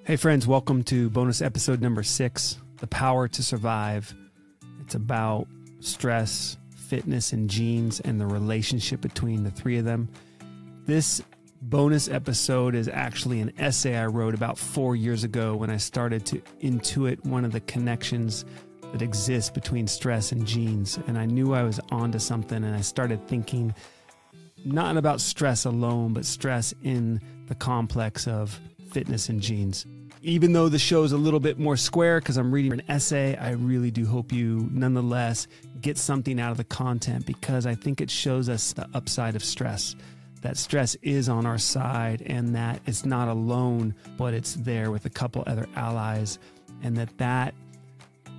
Hey friends, welcome to bonus episode number 6, The Power to Survive. It's about stress, fitness, and genes and the relationship between the three of them. This bonus episode is actually an essay I wrote about 4 years ago when I started to intuit one of the connections that exists between stress and genes. And I knew I was onto something, and I started thinking not about stress alone, but stress in the complex of fitness and genes. Even though the show is a little bit more square because I'm reading an essay, I really do hope you nonetheless get something out of the content, because I think it shows us the upside of stress, that stress is on our side and that it's not alone, but it's there with a couple other allies, and that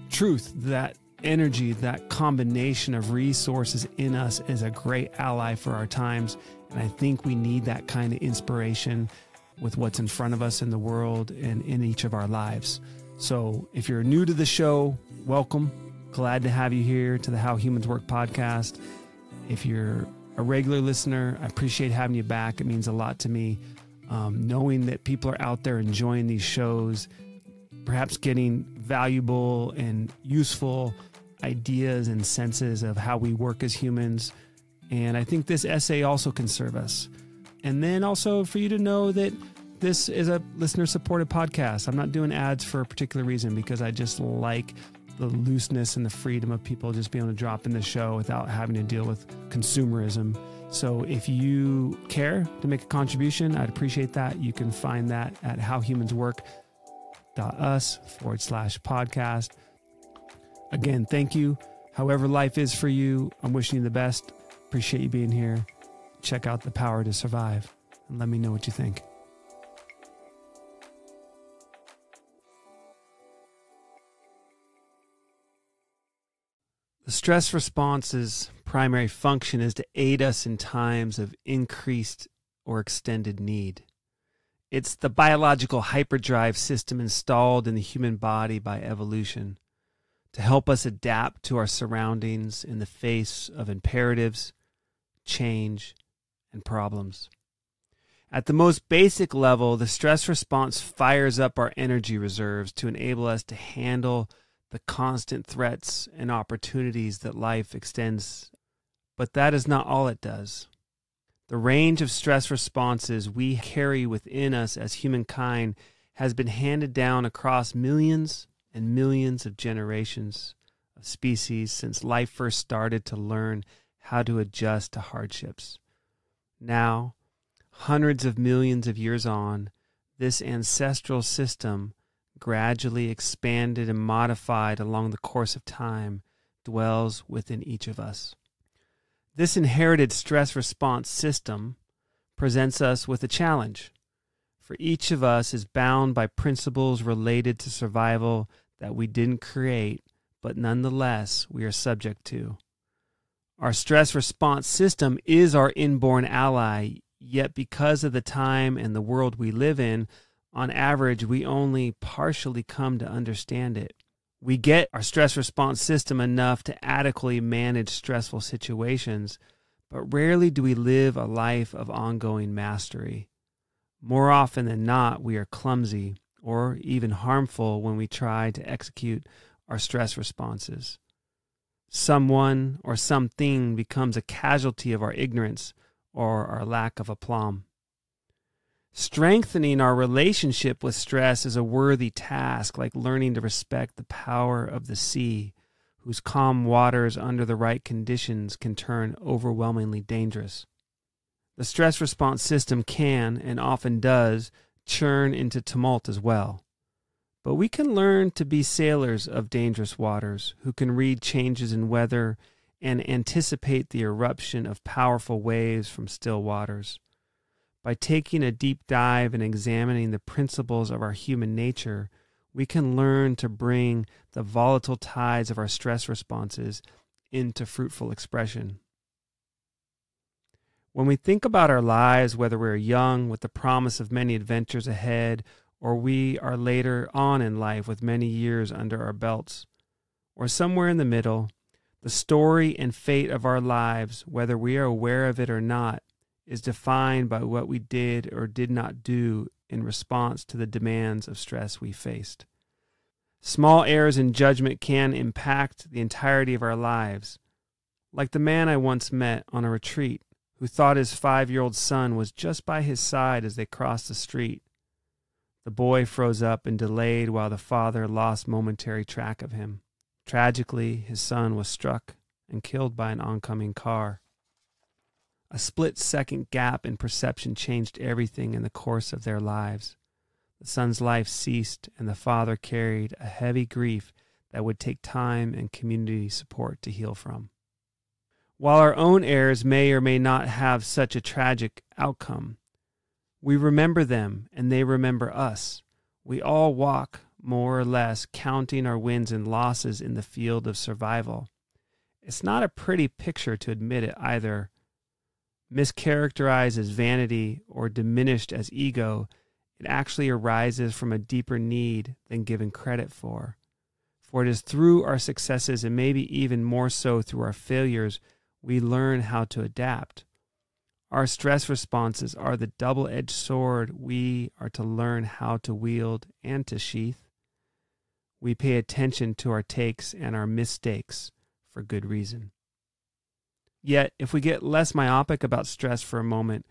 truth, that energy, that combination of resources in us is a great ally for our times. And I think we need that kind of inspiration with what's in front of us in the world and in each of our lives. So if you're new to the show, welcome. Glad to have you here to the How Humans Work podcast. If you're a regular listener, I appreciate having you back. It means a lot to me. Knowing that people are out there enjoying these shows, perhaps getting valuable and useful ideas and senses of how we work as humans. And I think this essay also can serve us. And then also for you to know that this is a listener-supported podcast. I'm not doing ads for a particular reason, because I just like the looseness and the freedom of people just being able to drop in the show without having to deal with consumerism. So if you care to make a contribution, I'd appreciate that. You can find that at howhumanswork.us/podcast. Again, thank you. However life is for you, I'm wishing you the best. Appreciate you being here. Check out The Power to Survive and let me know what you think. The stress response's primary function is to aid us in times of increased or extended need. It's the biological hyperdrive system installed in the human body by evolution to help us adapt to our surroundings in the face of imperatives, change, and problems. At the most basic level, the stress response fires up our energy reserves to enable us to handle the constant threats and opportunities that life extends. But that is not all it does. The range of stress responses we carry within us as humankind has been handed down across millions and millions of generations of species since life first started to learn how to adjust to hardships. Now, hundreds of millions of years on, this ancestral system, gradually expanded and modified along the course of time, dwells within each of us. This inherited stress response system presents us with a challenge, for each of us is bound by principles related to survival that we didn't create, but nonetheless we are subject to. Our stress response system is our inborn ally, yet because of the time and the world we live in, on average, we only partially come to understand it. We get our stress response system enough to adequately manage stressful situations, but rarely do we live a life of ongoing mastery. More often than not, we are clumsy or even harmful when we try to execute our stress responses. Someone or something becomes a casualty of our ignorance or our lack of aplomb. Strengthening our relationship with stress is a worthy task, like learning to respect the power of the sea, whose calm waters under the right conditions can turn overwhelmingly dangerous. The stress response system can, and often does, churn into tumult as well. But we can learn to be sailors of dangerous waters who can read changes in weather and anticipate the eruption of powerful waves from still waters. By taking a deep dive and examining the principles of our human nature, we can learn to bring the volatile tides of our stress responses into fruitful expression. When we think about our lives, whether we're young with the promise of many adventures ahead, or we are later on in life with many years under our belts, or somewhere in the middle, the story and fate of our lives, whether we are aware of it or not, is defined by what we did or did not do in response to the demands of stress we faced. Small errors in judgment can impact the entirety of our lives. Like the man I once met on a retreat who thought his 5-year-old son was just by his side as they crossed the street. The boy froze up and delayed while the father lost momentary track of him. Tragically, his son was struck and killed by an oncoming car. A split-second gap in perception changed everything in the course of their lives. The son's life ceased, and the father carried a heavy grief that would take time and community support to heal from. While our own errors may or may not have such a tragic outcome, we remember them and they remember us. We all walk, more or less, counting our wins and losses in the field of survival. It's not a pretty picture to admit it either. Mischaracterized as vanity or diminished as ego, it actually arises from a deeper need than given credit for. For it is through our successes, and maybe even more so through our failures, we learn how to adapt. Our stress responses are the double-edged sword we are to learn how to wield and to sheath. We pay attention to our takes and our mistakes for good reason. Yet, if we get less myopic about stress for a moment,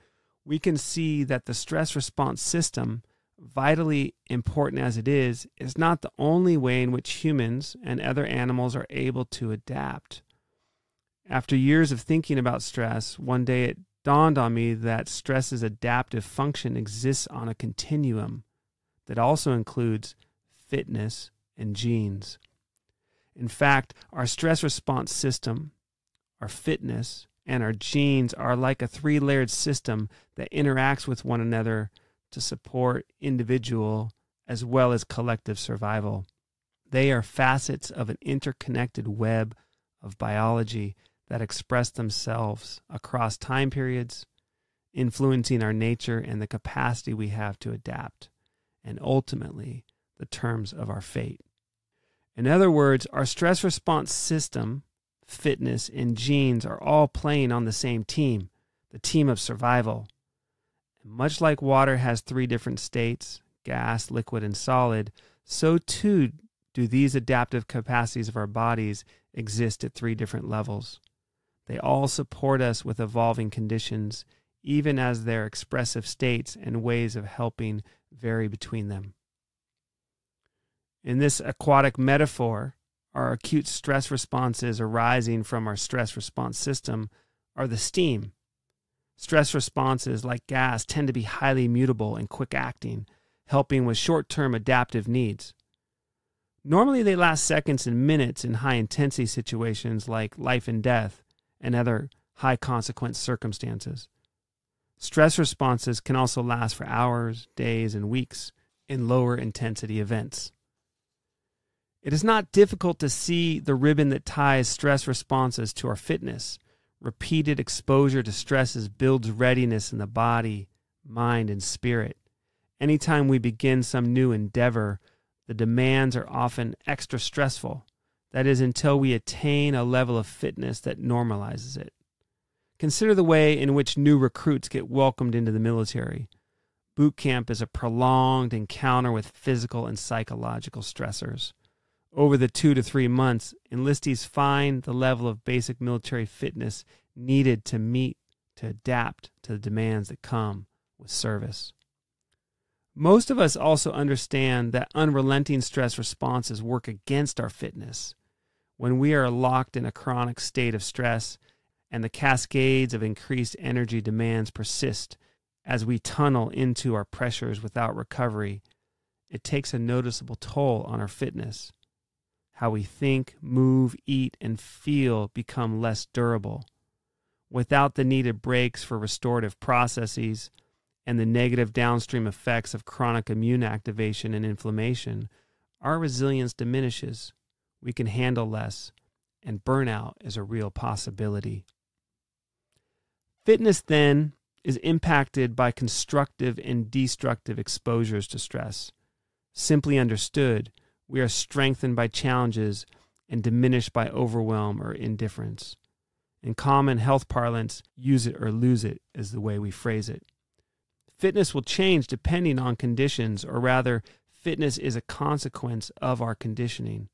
we can see that the stress response system, vitally important as it is not the only way in which humans and other animals are able to adapt. After years of thinking about stress, one day it dawned on me that stress's adaptive function exists on a continuum that also includes fitness and genes. In fact, our stress response system, our fitness, and our genes are like a 3-layered system that interacts with one another to support individual as well as collective survival. They are facets of an interconnected web of biology that express themselves across time periods, influencing our nature and the capacity we have to adapt, and ultimately the terms of our fate. In other words, our stress response system, fitness, and genes are all playing on the same team, the team of survival. And much like water has 3 different states, gas, liquid, and solid, so too do these adaptive capacities of our bodies exist at 3 different levels. They all support us with evolving conditions, even as their expressive states and ways of helping vary between them. In this aquatic metaphor, our acute stress responses arising from our stress response system are the steam. Stress responses, like gas, tend to be highly mutable and quick-acting, helping with short-term adaptive needs. Normally, they last seconds and minutes in high-intensity situations like life and death and other high-consequence circumstances. Stress responses can also last for hours, days, and weeks in lower-intensity events. It is not difficult to see the ribbon that ties stress responses to our fitness. Repeated exposure to stresses builds readiness in the body, mind, and spirit. Anytime we begin some new endeavor, the demands are often extra stressful. That is, until we attain a level of fitness that normalizes it. Consider the way in which new recruits get welcomed into the military. Boot camp is a prolonged encounter with physical and psychological stressors. Over the 2 to 3 months, enlistees find the level of basic military fitness needed to adapt to the demands that come with service. Most of us also understand that unrelenting stress responses work against our fitness. When we are locked in a chronic state of stress and the cascades of increased energy demands persist as we tunnel into our pressures without recovery, it takes a noticeable toll on our fitness. How we think, move, eat, and feel become less durable. Without the needed breaks for restorative processes and the negative downstream effects of chronic immune activation and inflammation, our resilience diminishes. We can handle less, and burnout is a real possibility. Fitness, then, is impacted by constructive and destructive exposures to stress. Simply understood, we are strengthened by challenges and diminished by overwhelm or indifference. In common health parlance, use it or lose it is the way we phrase it. Fitness will change depending on conditions, or rather, fitness is a consequence of our conditioning.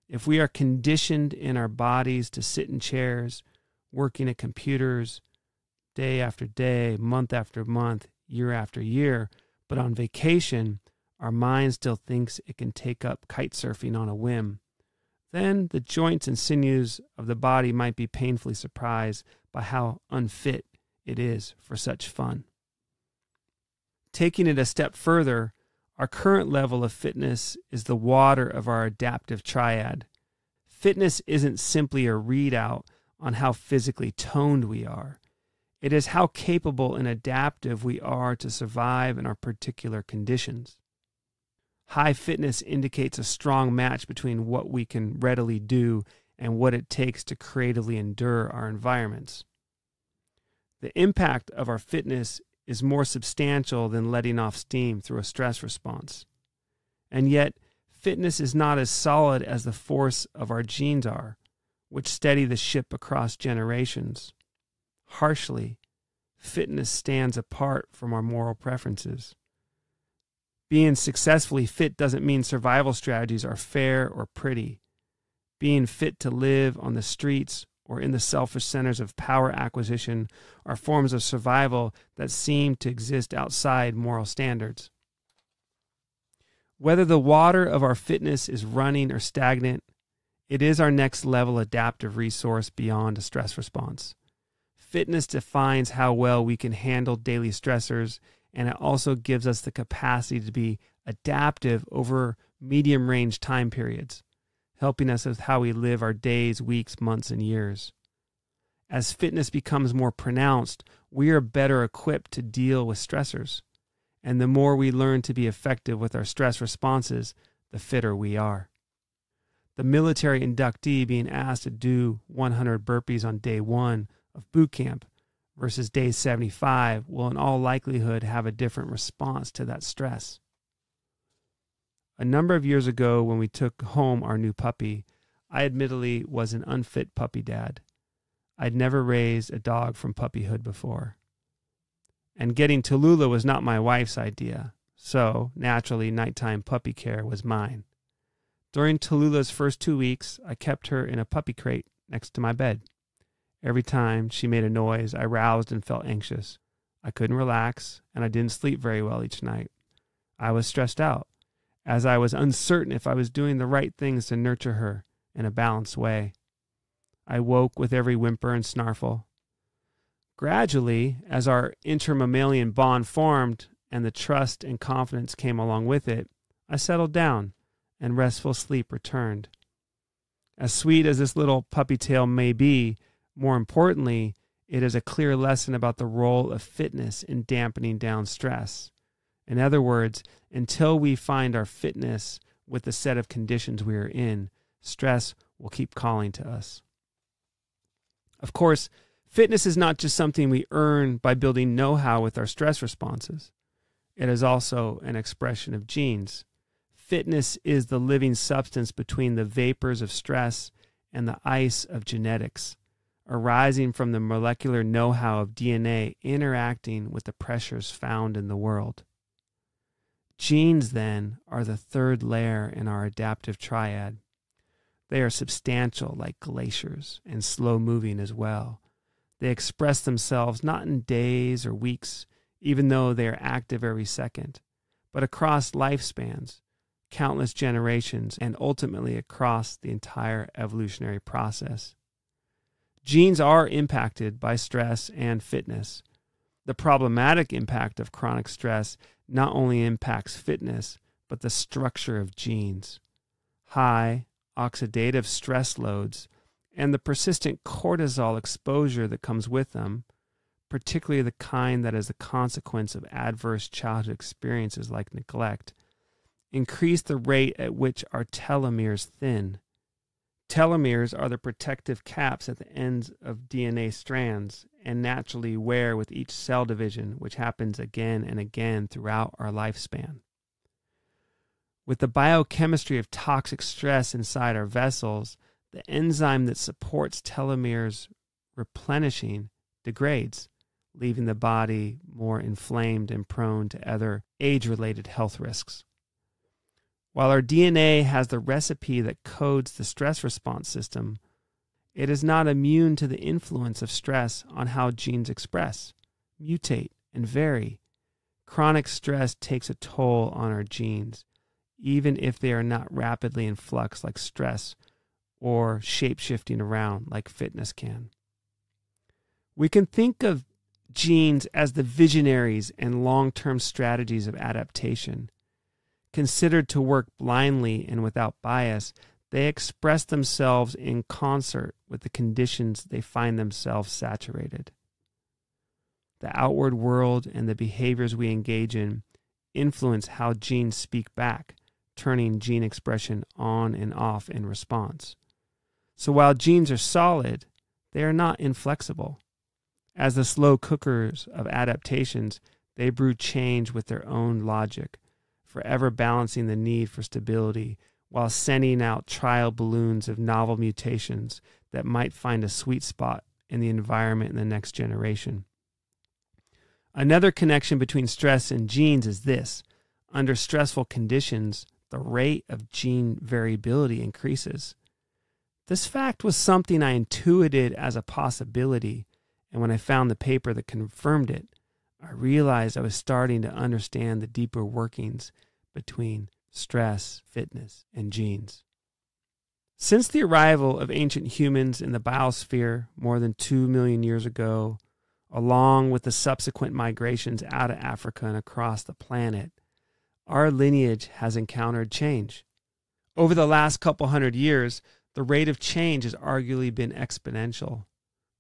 If we are conditioned in our bodies to sit in chairs, working at computers, day after day, month after month, year after year, but on vacation, our mind still thinks it can take up kite surfing on a whim, then the joints and sinews of the body might be painfully surprised by how unfit it is for such fun. Taking it a step further, our current level of fitness is the water of our adaptive triad. Fitness isn't simply a readout on how physically toned we are. It is how capable and adaptive we are to survive in our particular conditions. High fitness indicates a strong match between what we can readily do and what it takes to creatively endure our environments. The impact of our fitness is more substantial than letting off steam through a stress response. And yet, fitness is not as solid as the force of our genes are, which steady the ship across generations. Harshly, fitness stands apart from our moral preferences. Being successfully fit doesn't mean survival strategies are fair or pretty. Being fit to live on the streets or in the selfish centers of power acquisition are forms of survival that seem to exist outside moral standards. Whether the water of our fitness is running or stagnant, it is our next level adaptive resource beyond a stress response. Fitness defines how well we can handle daily stressors, and it also gives us the capacity to be adaptive over medium-range time periods, helping us with how we live our days, weeks, months, and years. As fitness becomes more pronounced, we are better equipped to deal with stressors, and the more we learn to be effective with our stress responses, the fitter we are. The military inductee being asked to do 100 burpees on day 1 of boot camp versus day 75 will in all likelihood have a different response to that stress. A number of years ago, when we took home our new puppy, I admittedly was an unfit puppy dad. I'd never raised a dog from puppyhood before. And getting Tallulah was not my wife's idea, so naturally nighttime puppy care was mine. During Tallulah's first 2 weeks, I kept her in a puppy crate next to my bed. Every time she made a noise, I roused and felt anxious. I couldn't relax, and I didn't sleep very well each night. I was stressed out, as I was uncertain if I was doing the right things to nurture her in a balanced way. I woke with every whimper and snarl. Gradually, as our intermammalian bond formed and the trust and confidence came along with it, I settled down and restful sleep returned. As sweet as this little puppy tale may be, more importantly, it is a clear lesson about the role of fitness in dampening down stress. In other words, until we find our fitness with the set of conditions we are in, stress will keep calling to us. Of course, fitness is not just something we earn by building know-how with our stress responses. It is also an expression of genes. Fitness is the living substance between the vapors of stress and the ice of genetics, arising from the molecular know-how of DNA interacting with the pressures found in the world. Genes, then, are the third layer in our adaptive triad. They are substantial like glaciers and slow-moving as well. They express themselves not in days or weeks, even though they are active every second, but across lifespans, countless generations, and ultimately across the entire evolutionary process. Genes are impacted by stress and fitness. The problematic impact of chronic stress not only impacts fitness, but the structure of genes. High oxidative stress loads and the persistent cortisol exposure that comes with them, particularly the kind that is the consequence of adverse childhood experiences like neglect, increase the rate at which our telomeres thin. Telomeres are the protective caps at the ends of DNA strands and naturally wear with each cell division, which happens again and again throughout our lifespan. With the biochemistry of toxic stress inside our vessels, the enzyme that supports telomeres replenishing degrades, leaving the body more inflamed and prone to other age-related health risks. While our DNA has the recipe that codes the stress response system, it is not immune to the influence of stress on how genes express, mutate, and vary. Chronic stress takes a toll on our genes, even if they are not rapidly in flux like stress or shape-shifting around like fitness can. We can think of genes as the visionaries and long-term strategies of adaptation. Considered to work blindly and without bias, they express themselves in concert with the conditions they find themselves saturated. The outward world and the behaviors we engage in influence how genes speak back, turning gene expression on and off in response. So while genes are solid, they are not inflexible. As the slow cookers of adaptations, they brew change with their own logic, forever balancing the need for stability while sending out trial balloons of novel mutations that might find a sweet spot in the environment in the next generation. Another connection between stress and genes is this. Under stressful conditions, the rate of gene variability increases. This fact was something I intuited as a possibility, and when I found the paper that confirmed it, I realized I was starting to understand the deeper workings between stress, fitness, and genes. Since the arrival of ancient humans in the biosphere more than 2 million years ago, along with the subsequent migrations out of Africa and across the planet, our lineage has encountered change. Over the last couple hundred years, the rate of change has arguably been exponential.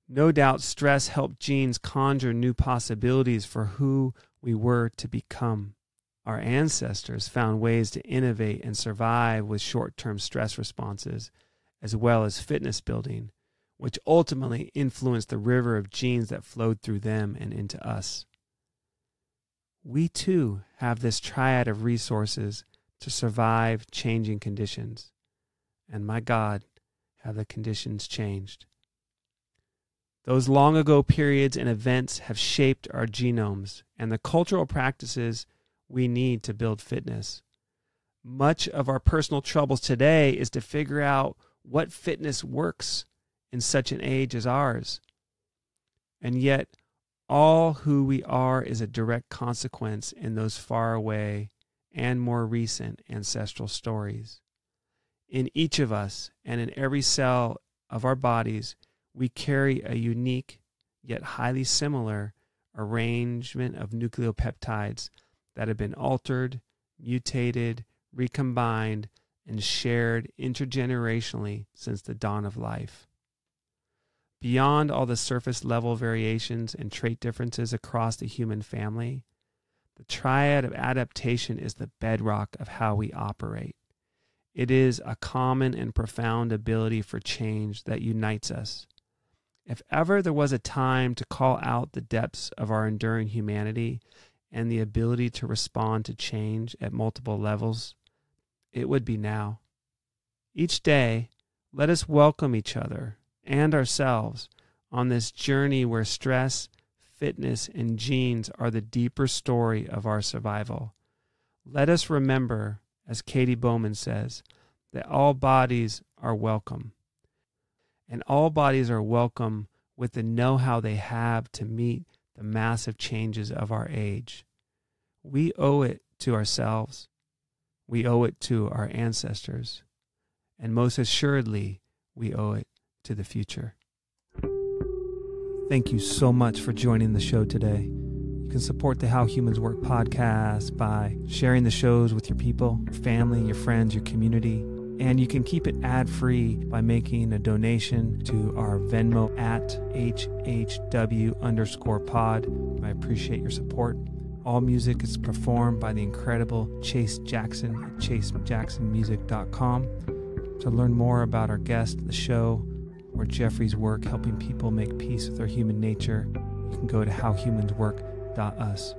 No doubt stress helped genes conjure new possibilities for who we were to become. Our ancestors found ways to innovate and survive with short-term stress responses, as well as fitness building, which ultimately influenced the river of genes that flowed through them and into us. We too have this triad of resources to survive changing conditions. And my God, have the conditions changed. Those long ago periods and events have shaped our genomes and the cultural practices we need to build fitness. Much of our personal troubles today is to figure out what fitness works in such an age as ours. And yet, all who we are is a direct consequence in those far away and more recent ancestral stories. In each of us and in every cell of our bodies, we carry a unique yet highly similar arrangement of nucleopeptides that have been altered, mutated, recombined, and shared intergenerationally since the dawn of life. Beyond all the surface level variations and trait differences across the human family, the triad of adaptation is the bedrock of how we operate. It is a common and profound ability for change that unites us. If ever there was a time to call out the depths of our enduring humanity and the ability to respond to change at multiple levels, it would be now. Each day, let us welcome each other and ourselves on this journey where stress, fitness, and genes are the deeper story of our survival. Let us remember, as Katie Bowman says, that all bodies are welcome. And all bodies are welcome with the know-how they have to meet the massive changes of our age. We owe it to ourselves. We owe it to our ancestors. And most assuredly, we owe it to the future. Thank you so much for joining the show today. You can support the How Humans Work podcast by sharing the shows with your people, your family, your friends, your community. And you can keep it ad-free by making a donation to our Venmo at HHW_pod. I appreciate your support. All music is performed by the incredible Chase Jackson at chasejacksonmusic.com. To learn more about our guest, the show, or Jeffrey's work helping people make peace with their human nature, you can go to howhumanswork.us.